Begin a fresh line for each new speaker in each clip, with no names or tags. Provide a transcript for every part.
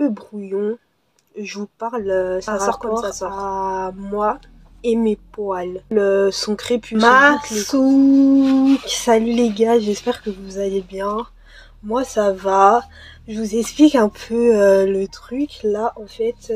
peu brouillon. Je vous parle, ça sort comme ça sort. À moi et mes poils. Son crépus. Masouk. Salut les gars, j'espère que vous allez bien. Moi ça va. Je vous explique un peu le truc. Là en fait...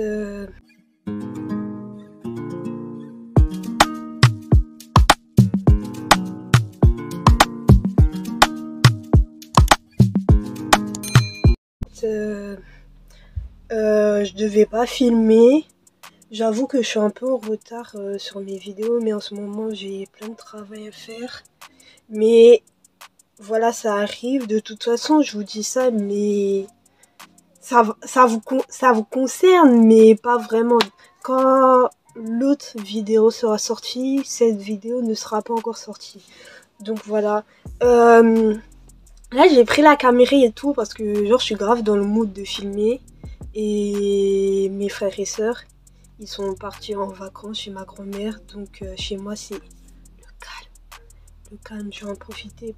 je devais pas filmer. J'avoue que je suis un peu en retard sur mes vidéos, mais en ce moment j'ai plein de travail à faire. Mais voilà, ça arrive. De toute façon, je vous dis ça, mais ça vous concerne, mais pas vraiment. Quand l'autre vidéo sera sortie, cette vidéo ne sera pas encore sortie. Donc voilà. Là, j'ai pris la caméra et tout parce que genre je suis grave dans le mood de filmer. Et mes frères et sœurs, ils sont partis en vacances chez ma grand-mère. Donc chez moi, c'est le calme. Le calme, je vais en profiter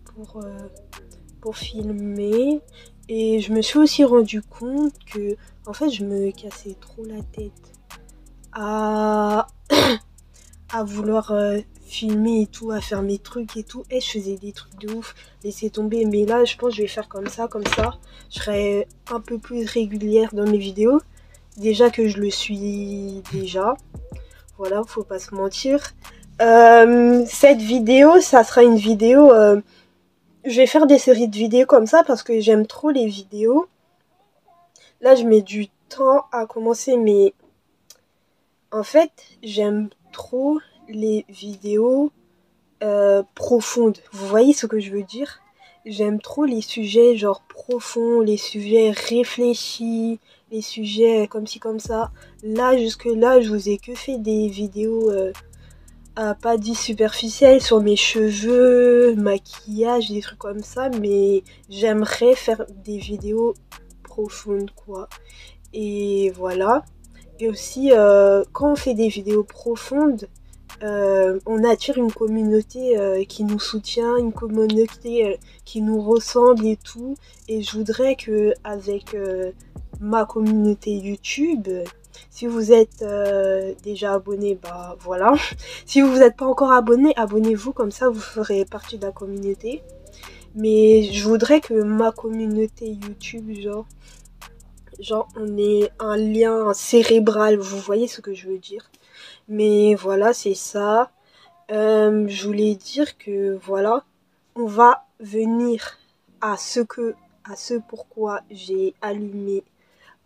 pour filmer. Et je me suis aussi rendu compte que en fait, je me cassais trop la tête à vouloir filmer et tout, à faire mes trucs et tout. Et je faisais des trucs de ouf, laisser tomber. Mais là, je pense que je vais faire comme ça. Je serai un peu plus régulière dans mes vidéos. Déjà que je le suis déjà. Voilà, faut pas se mentir. Cette vidéo, ça sera une vidéo... je vais faire des séries de vidéos comme ça parce que j'aime trop les vidéos. Là, je mets du temps à commencer, mais... En fait, j'aime trop les vidéos profondes. Vous voyez ce que je veux dire? J'aime trop les sujets genre profonds, les sujets réfléchis, les sujets comme ci comme ça. Là, jusque là, je vous ai que fait des vidéos pas dit superficielles sur mes cheveux, maquillage, des trucs comme ça. Mais j'aimerais faire des vidéos profondes quoi. Et voilà. Et aussi, quand on fait des vidéos profondes, on attire une communauté qui nous soutient, une communauté qui nous ressemble et tout. Et je voudrais que avec ma communauté YouTube, si vous êtes déjà abonné, bah voilà. Si vous n'êtes pas encore abonné, abonnez-vous, comme ça vous ferez partie de la communauté. Mais je voudrais que ma communauté YouTube, genre on ait un lien cérébral, vous voyez ce que je veux dire. Mais voilà, c'est ça. Je voulais dire que voilà, on va venir à ce pourquoi j'ai allumé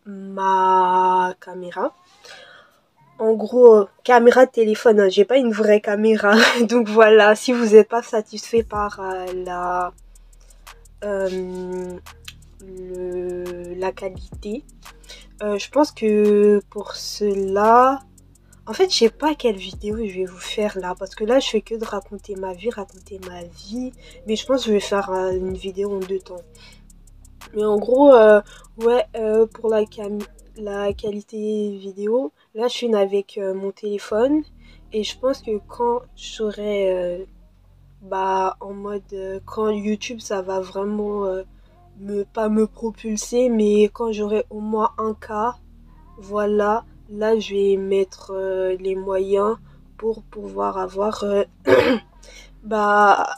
ma caméra. En gros, caméra de téléphone, hein, j'ai pas une vraie caméra. Donc voilà, si vous n'êtes pas satisfait par la qualité, je pense que pour cela... En fait, je sais pas quelle vidéo je vais vous faire là, parce que là, je fais que de raconter ma vie. Mais je pense que je vais faire une vidéo en 2 temps. Mais en gros, ouais, pour la qualité vidéo, là, je filme avec mon téléphone. Et je pense que quand je serai en mode, quand YouTube, ça va vraiment pas me propulser, mais quand j'aurai au moins 1K, voilà. Là, je vais mettre les moyens pour pouvoir avoir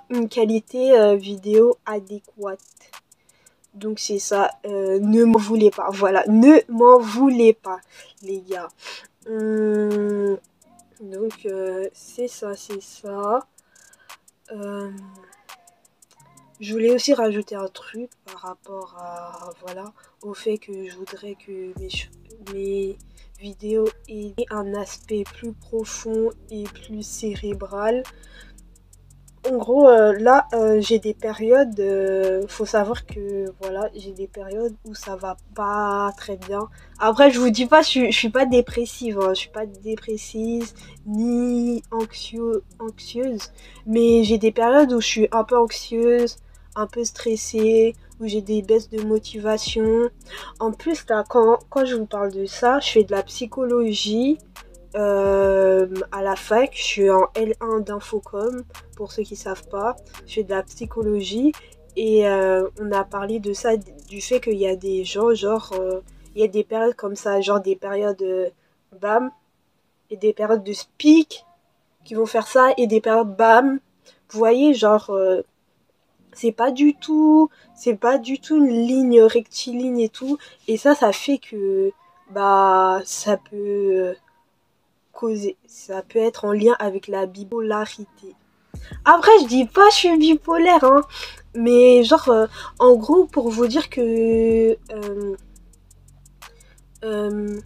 une qualité vidéo adéquate. Donc c'est ça, ne m'en voulez pas, voilà, ne m'en voulez pas, les gars. Donc c'est ça. Je voulais aussi rajouter un truc par rapport à, voilà, au fait que je voudrais que mes vidéos aient un aspect plus profond et plus cérébral. En gros, là, j'ai des périodes, faut savoir que, voilà, j'ai des périodes où ça va pas très bien. Après, je vous dis pas, je suis pas dépressive, hein, je suis pas dépressive, ni anxieuse, mais j'ai des périodes où je suis un peu anxieuse, un peu stressée, où j'ai des baisses de motivation. En plus, là, quand je vous parle de ça, je fais de la psychologie, à la fac, je suis en L1 d'infocom, pour ceux qui savent pas. Je fais de la psychologie et on a parlé de ça, du fait qu'il y a des gens, genre, Il y a des périodes comme ça, genre des périodes bam, et des périodes de speak qui vont faire ça, et des périodes bam. Vous voyez, genre, c'est pas du tout une ligne rectiligne et tout. Et ça fait que, bah, ça peut être en lien avec la bipolarité. Après, je dis pas je suis bipolaire, hein, mais genre, en gros, pour vous dire que, euh,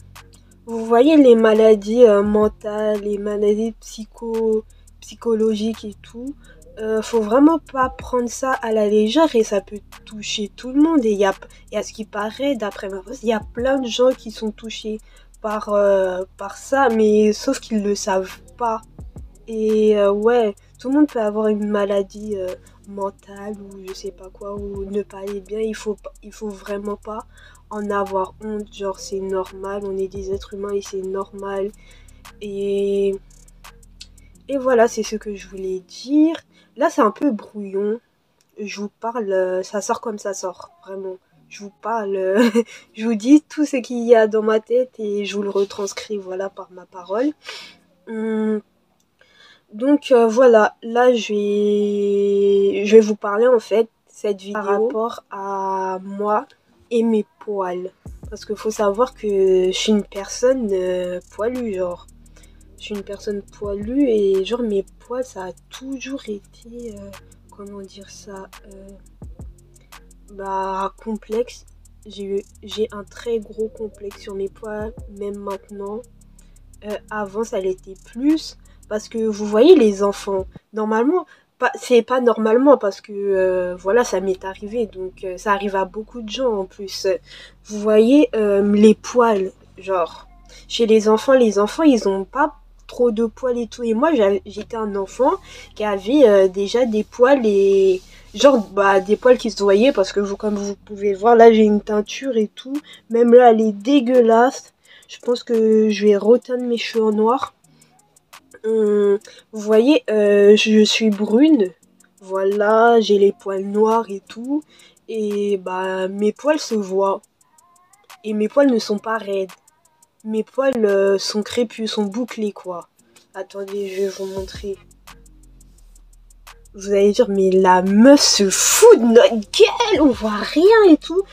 vous voyez les maladies mentales, les maladies psychologiques et tout, faut vraiment pas prendre ça à la légère et ça peut toucher tout le monde. Et il y a ce qui paraît, d'après ma voix, il y a plein de gens qui sont touchés par ça, mais sauf qu'ils le savent pas. Et ouais, tout le monde peut avoir une maladie mentale ou je sais pas quoi, ou ne pas aller bien. Il faut vraiment pas en avoir honte. Genre, c'est normal, on est des êtres humains et c'est normal. Et, et voilà, c'est ce que je voulais dire. Là, c'est un peu brouillon. Je vous parle, ça sort comme ça sort, vraiment. Je vous parle, je vous dis tout ce qu'il y a dans ma tête et je vous le retranscris, voilà, par ma parole. Hum, Donc voilà, là je vais vous parler en fait cette vidéo par rapport à moi et mes poils. Parce qu'il faut savoir que je suis une personne poilue, genre. Je suis une personne poilue et genre mes poils ça a toujours été, comment dire ça, bah complexe. J'ai un très gros complexe sur mes poils, même maintenant. Avant ça l'était plus parce que vous voyez les enfants normalement c'est pas normalement parce que voilà ça m'est arrivé donc ça arrive à beaucoup de gens en plus. Vous voyez les poils genre chez les enfants ils ont pas trop de poils et tout et moi j'étais un enfant qui avait déjà des poils et genre bah des poils qui se voyaient parce que comme vous pouvez voir là j'ai une teinture et tout, même là elle est dégueulasse. Je pense que je vais reteindre mes cheveux en noir. Vous voyez, je suis brune. Voilà, j'ai les poils noirs et tout. Et bah, mes poils se voient. Et mes poils ne sont pas raides. Mes poils sont crépus, sont bouclés, quoi. Attendez, je vais vous montrer. Vous allez dire, mais la meuf se fout de notre gueule, on voit rien et tout.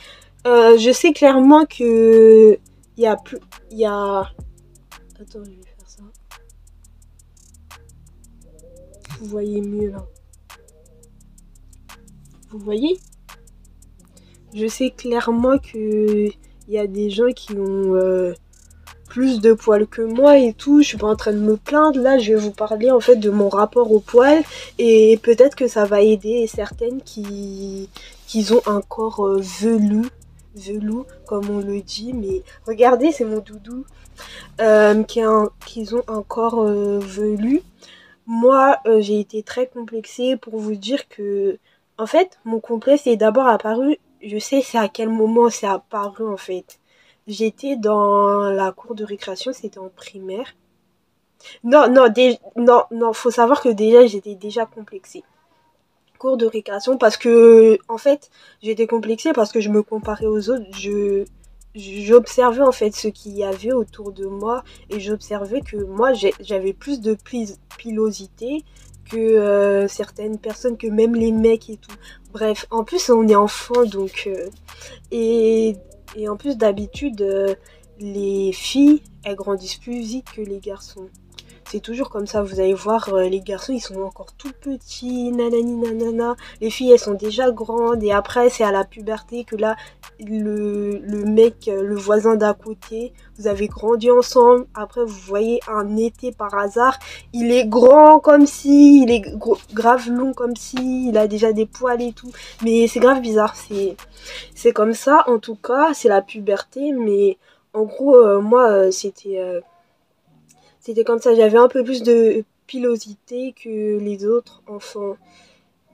Je sais clairement que il y a plus, il y a. Attends, je vais faire ça. Vous voyez mieux là. Vous voyez? Je sais clairement que il y a des gens qui ont plus de poils que moi et tout. Je suis pas en train de me plaindre. Là, je vais vous parler en fait de mon rapport aux poils et peut-être que ça va aider certaines qui ont un corps velou comme on le dit. Mais regardez, c'est mon doudou qui ont un corps velu. Moi, j'ai été très complexée pour vous dire que, en fait, mon complexe est d'abord apparu, je sais c'est à quel moment c'est apparu en fait. J'étais dans la cour de récréation, c'était en primaire. Non, faut savoir que déjà, j'étais déjà complexée. Cours de récréation parce que, en fait, j'étais complexée parce que je me comparais aux autres, j'observais en fait ce qu'il y avait autour de moi et j'observais que moi j'avais plus de pilosité que certaines personnes, que même les mecs et tout. Bref, en plus on est enfant donc et, et en plus d'habitude les filles elles grandissent plus vite que les garçons. C'est toujours comme ça, vous allez voir, les garçons ils sont encore tout petits, nanani nanana. Les filles elles sont déjà grandes et après c'est à la puberté que là, le mec, le voisin d'à côté, vous avez grandi ensemble. Après vous voyez un été par hasard, il est grand comme si, il est grave long comme si, il a déjà des poils et tout. Mais c'est grave bizarre, c'est comme ça en tout cas, c'est la puberté. Mais en gros, moi c'était comme ça, j'avais un peu plus de pilosité que les autres enfants.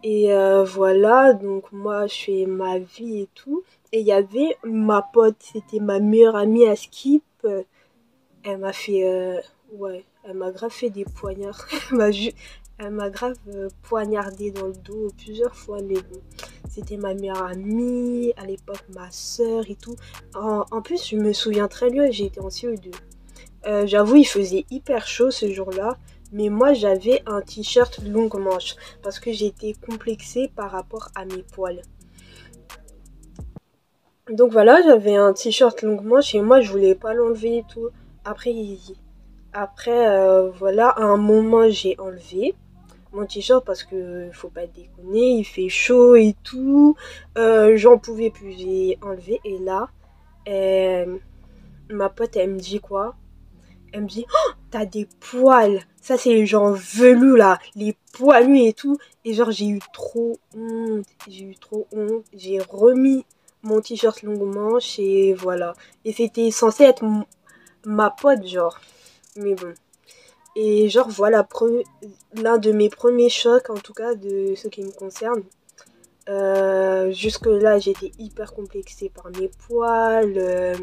Et voilà, donc moi je fais ma vie et tout. Et il y avait ma pote, c'était ma meilleure amie à Skip. Elle m'a fait, ouais, elle m'a grave fait des poignards. elle m'a grave poignardé dans le dos plusieurs fois, mais bon, c'était ma meilleure amie, à l'époque ma soeur et tout. En plus, je me souviens très bien, j'étais en CE2. J'avoue, il faisait hyper chaud ce jour-là, mais moi j'avais un t-shirt longue manche parce que j'étais complexée par rapport à mes poils. Donc voilà, j'avais un t-shirt longue manche et moi je voulais pas l'enlever et tout. Après, voilà, à un moment j'ai enlevé mon t-shirt parce que faut pas déconner, il fait chaud et tout. J'en pouvais plus, j'ai enlevé et là, euh, ma pote elle me dit quoi? Elle me dit, oh, t'as des poils. Ça, c'est les gens velus, là. Les poilus et tout. Et genre, j'ai eu trop honte. J'ai eu trop honte. J'ai remis mon t-shirt longue manche et voilà. Et c'était censé être ma pote, genre. Mais bon. Et genre, voilà, l'un de mes premiers chocs, en tout cas, de ce qui me concerne. Jusque-là, j'étais hyper complexée par mes poils.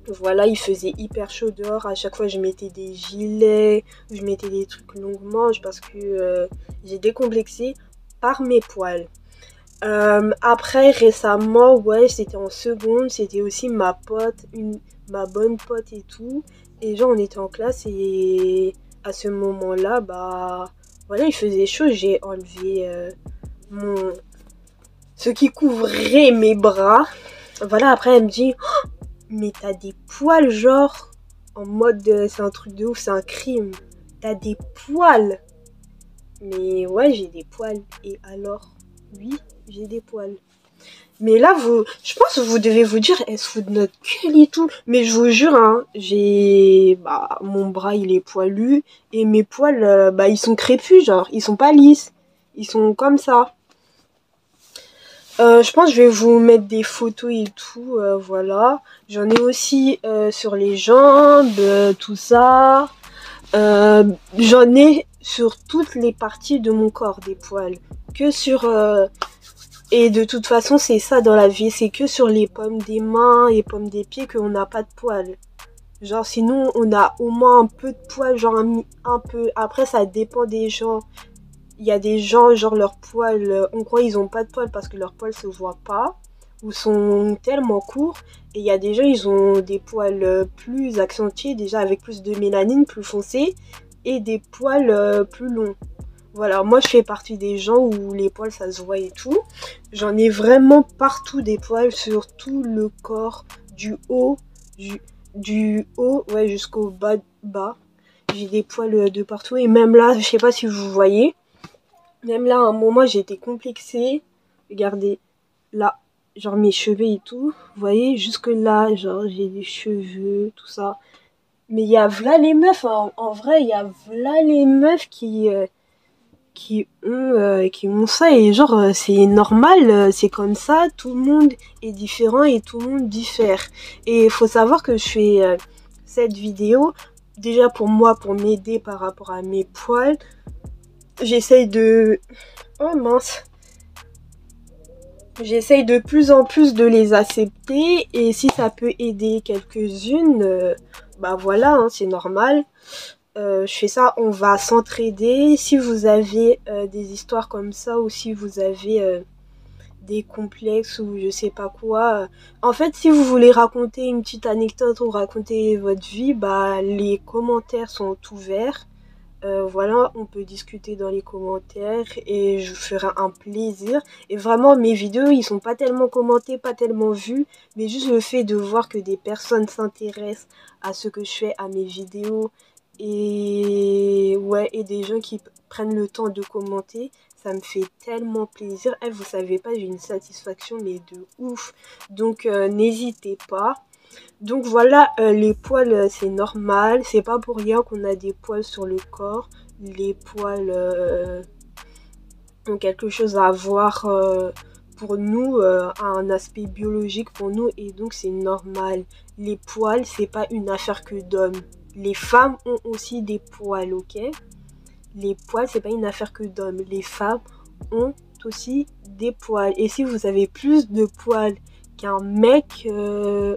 Voilà, il faisait hyper chaud dehors. À chaque fois, je mettais des gilets, je mettais des trucs longue manche parce que j'ai décomplexé par mes poils. Après, récemment, ouais, c'était en seconde. C'était aussi ma pote, ma bonne pote et tout. Et genre, on était en classe et à ce moment-là, bah, voilà, il faisait chaud. J'ai enlevé mon... ce qui couvrait mes bras. Voilà, après, elle me dit... Mais t'as des poils, genre, en mode c'est un truc de ouf, c'est un crime. T'as des poils. Mais ouais, j'ai des poils. Et alors? Oui, j'ai des poils. Mais là, je pense que vous devez vous dire, elle se fout de notre gueule et tout. Mais je vous jure, hein, mon bras, il est poilu. Et mes poils, ils sont crépus, genre, ils sont pas lisses. Ils sont comme ça. Je pense que je vais vous mettre des photos et tout, voilà. J'en ai aussi sur les jambes, tout ça. J'en ai sur toutes les parties de mon corps, des poils. Que sur... Et de toute façon, c'est ça dans la vie, c'est que sur les pommes des mains et pommes des pieds qu'on n'a pas de poils. Genre, sinon, on a au moins un peu de poils, genre un peu... Après, ça dépend des gens. Il y a des gens, genre leurs poils, on croit qu'ils ont pas de poils parce que leurs poils se voient pas ou sont tellement courts. Et il y a des gens, ils ont des poils plus accentués, déjà avec plus de mélanine, plus foncés, et des poils plus longs. Voilà, moi je fais partie des gens où les poils ça se voit et tout. J'en ai vraiment partout des poils sur tout le corps, du haut, du haut, ouais, jusqu'au bas. J'ai des poils de partout et même là, je sais pas si vous voyez. Même là, à un moment, j'ai été complexée. Regardez, là, genre mes cheveux et tout. Vous voyez, jusque là, genre j'ai des cheveux, tout ça. Mais il y a v'là les meufs, hein. En vrai, il y a v'là les meufs qui ont ça. Et genre, c'est normal, c'est comme ça. Tout le monde est différent et tout le monde diffère. Et il faut savoir que je fais cette vidéo, déjà pour moi, pour m'aider par rapport à mes poils. J'essaye de... Oh mince. J'essaye de plus en plus de les accepter et si ça peut aider quelques-unes, bah voilà, hein, c'est normal. Je fais ça, on va s'entraider. Si vous avez des histoires comme ça ou si vous avez des complexes ou je sais pas quoi. En fait, si vous voulez raconter une petite anecdote ou raconter votre vie, bah les commentaires sont ouverts. Voilà, on peut discuter dans les commentaires et je ferai un plaisir. Et vraiment, mes vidéos, ils sont pas tellement commentés, pas tellement vus, mais juste le fait de voir que des personnes s'intéressent à ce que je fais, à mes vidéos, et ouais, et des gens qui prennent le temps de commenter, ça me fait tellement plaisir. Et vous savez pas, j'ai une satisfaction, mais de ouf. Donc, n'hésitez pas. Donc voilà, les poils, c'est normal. C'est pas pour rien qu'on a des poils sur le corps. Les poils ont quelque chose à voir pour nous, un aspect biologique pour nous. Et donc c'est normal. Les poils, c'est pas une affaire que d'hommes. Les femmes ont aussi des poils, ok? Les poils, c'est pas une affaire que d'hommes. Les femmes ont aussi des poils. Et si vous avez plus de poils qu'un mec,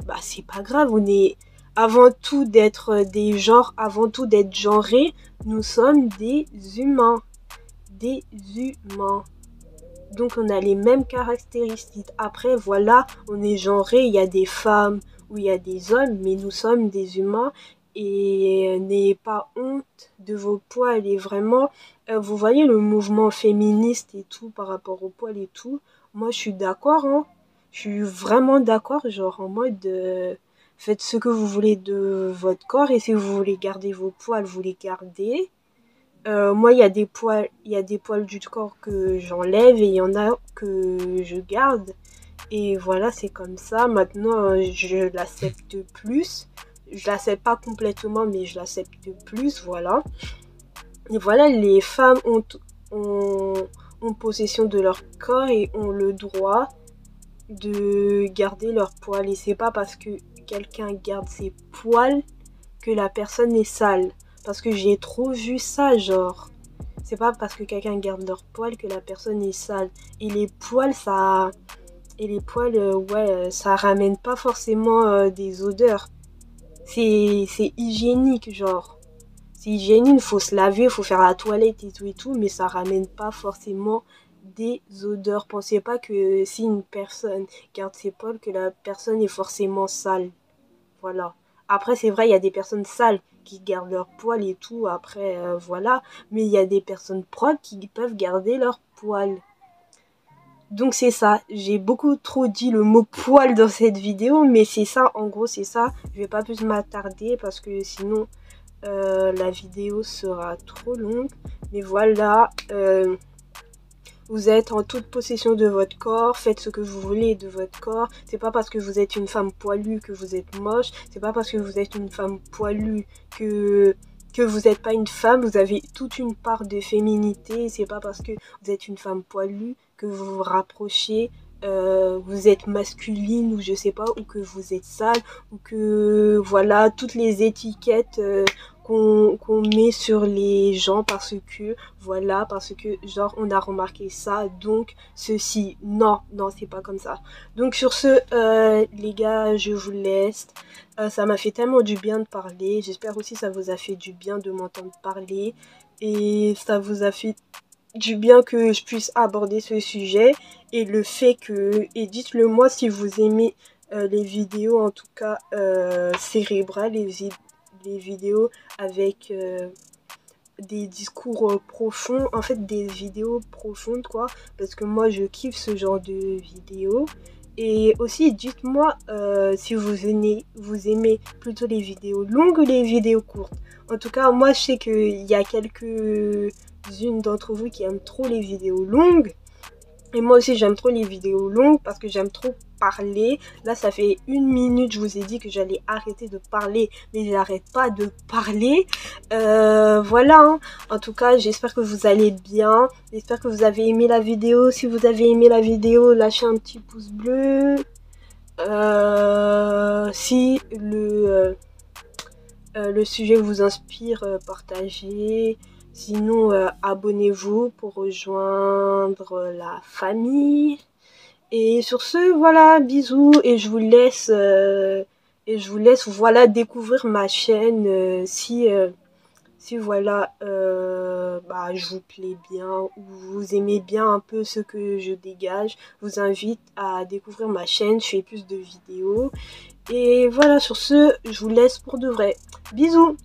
bah c'est pas grave, on est avant tout d'être des genres, avant tout d'être genrés, nous sommes des humains. Des humains. Donc on a les mêmes caractéristiques. Après voilà, on est genré, il y a des femmes ou il y a des hommes, mais nous sommes des humains et n'ayez pas honte de vos poils. Et vraiment, vous voyez le mouvement féministe et tout par rapport aux poils et tout, moi je suis d'accord, hein. Je suis vraiment d'accord, genre en mode faites ce que vous voulez de votre corps et si vous voulez garder vos poils, vous les gardez. Moi, il y a des poils du corps que j'enlève et il y en a que je garde. Et voilà, c'est comme ça. Maintenant, je l'accepte plus. Je l'accepte pas complètement, mais je l'accepte plus, voilà. Et voilà, les femmes ont possession de leur corps et ont le droit de garder leurs poils. Et c'est pas parce que quelqu'un garde ses poils que la personne est sale. Parce que j'ai trop vu ça, genre. C'est pas parce que quelqu'un garde leurs poils que la personne est sale. Et les poils, ça... Et les poils, ça ramène pas forcément des odeurs. C'est hygiénique, genre. C'est hygiénique, faut se laver, faut faire la toilette et tout, mais ça ramène pas forcément des odeurs. Pensez pas que si une personne garde ses poils, que la personne est forcément sale. Voilà. Après, c'est vrai, il y a des personnes sales qui gardent leurs poils et tout, après, voilà. Mais il y a des personnes propres qui peuvent garder leurs poils. Donc c'est ça, j'ai beaucoup trop dit le mot poil dans cette vidéo, mais c'est ça, en gros c'est ça. Je vais pas plus m'attarder parce que sinon la vidéo sera trop longue. Mais voilà, vous êtes en toute possession de votre corps, faites ce que vous voulez de votre corps. C'est pas parce que vous êtes une femme poilue que vous êtes moche, c'est pas parce que vous êtes une femme poilue que vous n'êtes pas une femme, vous avez toute une part de féminité. C'est pas parce que vous êtes une femme poilue que vous vous rapprochez, vous êtes masculine ou je sais pas, ou que vous êtes sale, ou que voilà, toutes les étiquettes qu'on met sur les gens parce que voilà, parce que genre on a remarqué ça, donc ceci. Non, non, c'est pas comme ça. Donc sur ce, les gars, je vous laisse. Ça m'a fait tellement du bien de parler. J'espère aussi ça vous a fait du bien de m'entendre parler. Et ça vous a fait du bien que je puisse aborder ce sujet. Et le fait que... Et dites-le moi si vous aimez les vidéos, en tout cas cérébrales, les vidéos avec des discours profonds. En fait, des vidéos profondes, quoi. Parce que moi, je kiffe ce genre de vidéos. Et aussi, dites-moi si vous aimez plutôt les vidéos longues ou les vidéos courtes. En tout cas, moi, je sais qu'il y a quelques-unes d'entre vous qui aiment trop les vidéos longues. Et moi aussi, j'aime trop les vidéos longues parce que j'aime trop parler. Là, ça fait 1 minute, je vous ai dit que j'allais arrêter de parler, mais j'arrête pas de parler. Voilà, hein. En tout cas, j'espère que vous allez bien. J'espère que vous avez aimé la vidéo. Si vous avez aimé la vidéo, lâchez un petit pouce bleu. Si le sujet vous inspire, partagez. Sinon, abonnez-vous pour rejoindre la famille. Et sur ce, voilà, bisous. Et je vous laisse, voilà, découvrir ma chaîne si voilà, je vous plais bien ou vous aimez bien un peu ce que je dégage. Je vous invite à découvrir ma chaîne. Je fais plus de vidéos. Et voilà, sur ce, je vous laisse pour de vrai. Bisous!